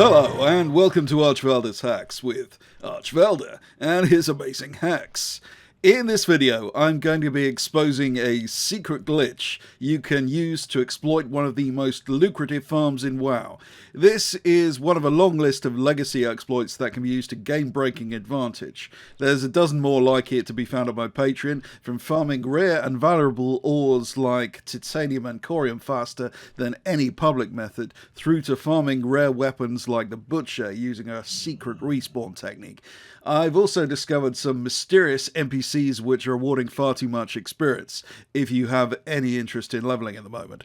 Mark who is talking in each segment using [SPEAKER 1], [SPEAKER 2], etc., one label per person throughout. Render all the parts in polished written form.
[SPEAKER 1] Hello, and welcome to Archvelder's Hacks with Archvelder and his amazing hacks. In this video, I'm going to be exposing a secret glitch you can use to exploit one of the most lucrative farms in WoW. This is one of a long list of legacy exploits that can be used to game-breaking advantage. There's a dozen more like it to be found on my Patreon, from farming rare and valuable ores like titanium and corium faster than any public method, through to farming rare weapons like the Butcher using a secret respawn technique. I've also discovered some mysterious NPCs which are awarding far too much experience, if you have any interest in leveling at the moment.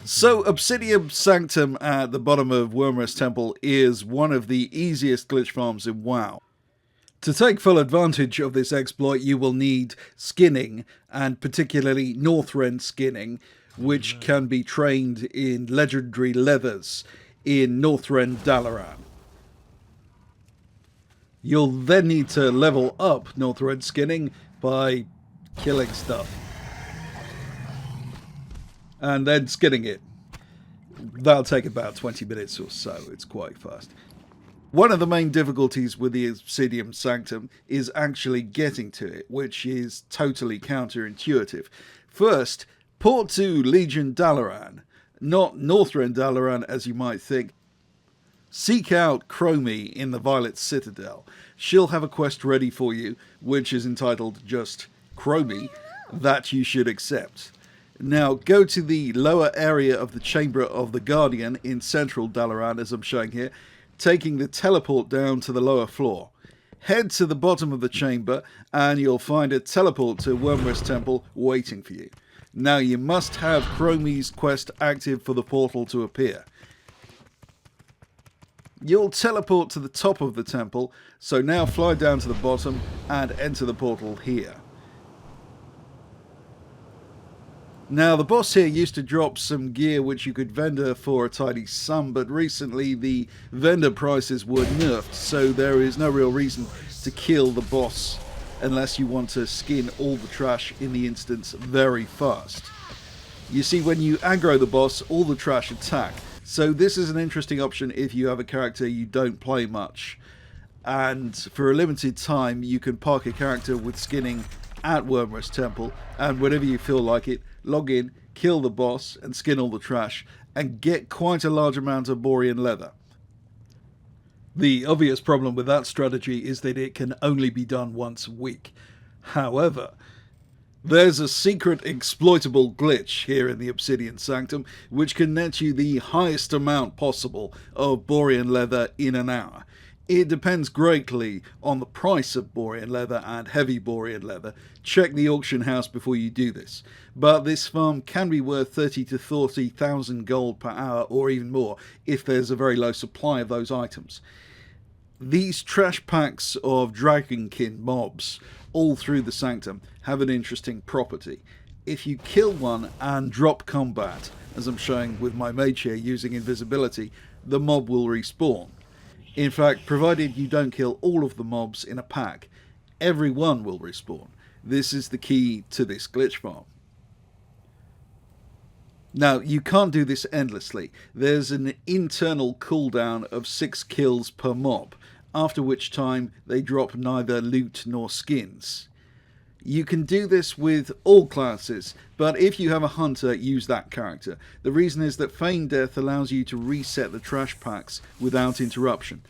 [SPEAKER 1] So, Obsidian Sanctum at the bottom of Warcraft Temple is one of the easiest glitch farms in WoW. To take full advantage of this exploit, you will need skinning, and particularly Northrend skinning, which can be trained in legendary leathers in Northrend Dalaran. You'll then need to level up Northrend skinning by killing stuff and then skinning it. That'll take about 20 minutes or so. It's quite fast. One of the main difficulties with the Obsidian Sanctum is actually getting to it, which is totally counterintuitive. First, port to Legion Dalaran, not Northrend Dalaran as you might think. Seek out Chromie in the Violet Citadel. She'll have a quest ready for you, which is entitled just Chromie, that you should accept. Now, go to the lower area of the Chamber of the Guardian in central Dalaran, as I'm showing here, taking the teleport down to the lower floor. Head to the bottom of the chamber, and you'll find a teleport to Warcraft Temple waiting for you. Now, you must have Chromie's quest active for the portal to appear. You'll teleport to the top of the temple, so now fly down to the bottom and enter the portal here. Now, the boss here used to drop some gear which you could vendor for a tidy sum, but recently the vendor prices were nerfed, so there is no real reason to kill the boss unless you want to skin all the trash in the instance very fast. You see, when you aggro the boss, all the trash attack. So this is an interesting option if you have a character you don't play much. And for a limited time, you can park a character with skinning at Warcraft Temple, and whenever you feel like it, log in, kill the boss, and skin all the trash, and get quite a large amount of borean leather. The obvious problem with that strategy is that it can only be done once a week. However, there's a secret exploitable glitch here in the Obsidian Sanctum which can net you the highest amount possible of borean leather in an hour. It depends greatly on the price of borean leather and heavy borean leather. Check the auction house before you do this. But this farm can be worth 30 to 40,000 gold per hour or even more if there's a very low supply of those items. These trash packs of dragonkin mobs all through the Sanctum have an interesting property. If you kill one and drop combat, as I'm showing with my mage here using invisibility, the mob will respawn. In fact, provided you don't kill all of the mobs in a pack, every one will respawn. This is the key to this glitch farm. Now, you can't do this endlessly. There's an internal cooldown of 6 kills per mob, after which time they drop neither loot nor skins. You can do this with all classes, but if you have a hunter, use that character. The reason is that Feign Death allows you to reset the trash packs without interruption.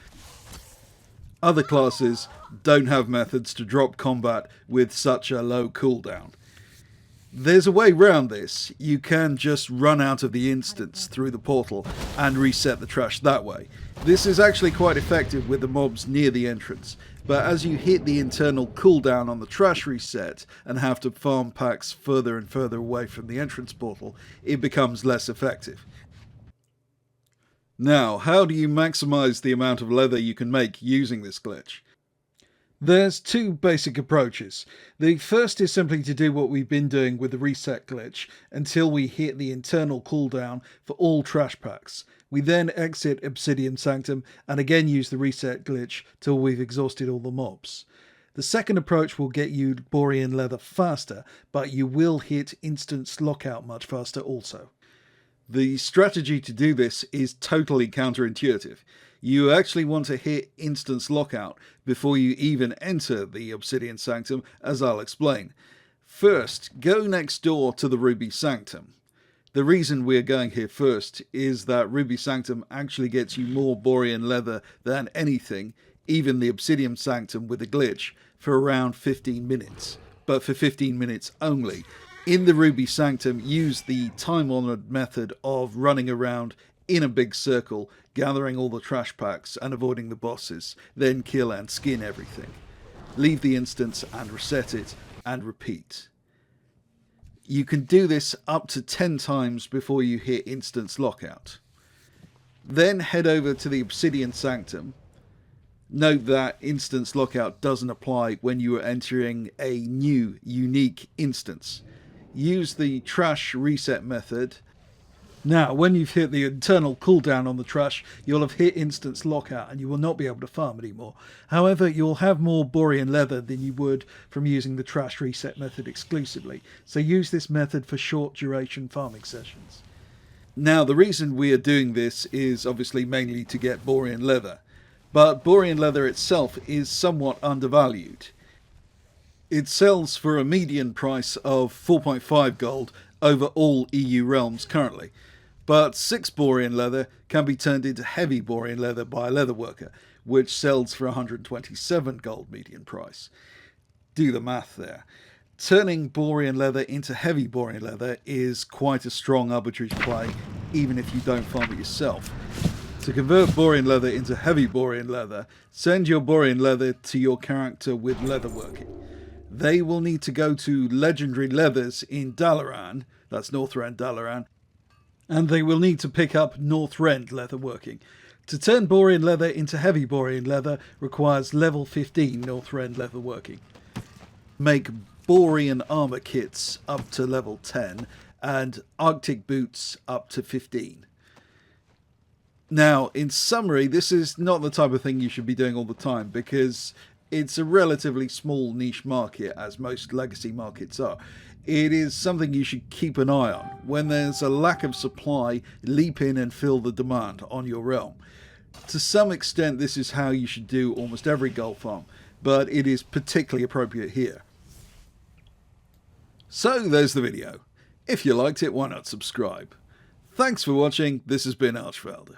[SPEAKER 1] Other classes don't have methods to drop combat with such a low cooldown. There's a way round this. You can just run out of the instance through the portal and reset the trash that way. This is actually quite effective with the mobs near the entrance, but as you hit the internal cooldown on the trash reset and have to farm packs further and further away from the entrance portal, it becomes less effective. Now, how do you maximize the amount of leather you can make using this glitch? There's two basic approaches. The first is simply to do what we've been doing with the reset glitch until we hit the internal cooldown for all trash packs. We then exit Obsidian Sanctum and again use the reset glitch till we've exhausted all the mobs. The second approach will get you borean leather faster, but you will hit instance lockout much faster also. The strategy to do this is totally counterintuitive. You actually want to hit instance lockout before you even enter the Obsidian Sanctum, as I'll explain. First, go next door to the Ruby Sanctum. The reason we're going here first is that Ruby Sanctum actually gets you more borean leather than anything, even the Obsidian Sanctum with a glitch, for around 15 minutes. But for 15 minutes only. In the Ruby Sanctum, use the time-honoured method of running around in a big circle, gathering all the trash packs and avoiding the bosses, then kill and skin everything. Leave the instance and reset it, and repeat. You can do this up to 10 times before you hit instance lockout. Then head over to the Obsidian Sanctum. Note that instance lockout doesn't apply when you are entering a new, unique instance. Use the trash reset method. Now, when you've hit the internal cooldown on the trash, you'll have hit instance lockout and you will not be able to farm anymore. However, you'll have more borean leather than you would from using the trash reset method exclusively. So use this method for short duration farming sessions. Now, the reason we are doing this is obviously mainly to get borean leather. But borean leather itself is somewhat undervalued. It sells for a median price of 4.5 gold over all EU realms currently. But 6 borean leather can be turned into heavy borean leather by a leatherworker, which sells for 127 gold median price. Do the math there. Turning borean leather into heavy borean leather is quite a strong arbitrary play, even if you don't farm it yourself. To convert borean leather into heavy borean leather, send your borean leather to your character with leatherworking. They will need to go to Legendary Leathers in Dalaran, that's Northrend Dalaran, and they will need to pick up Northrend leatherworking. To turn borean leather into heavy borean leather requires level 15 Northrend leatherworking. Make borean armor kits up to level 10 and Arctic boots up to 15. Now, in summary, this is not the type of thing you should be doing all the time because it's a relatively small niche market, as most legacy markets are. It is something you should keep an eye on. When there's a lack of supply, leap in and fill the demand on your realm. To some extent, this is how you should do almost every gold farm, but it is particularly appropriate here. So there's the video. If you liked it, why not subscribe? Thanks for watching. This has been Archvelder.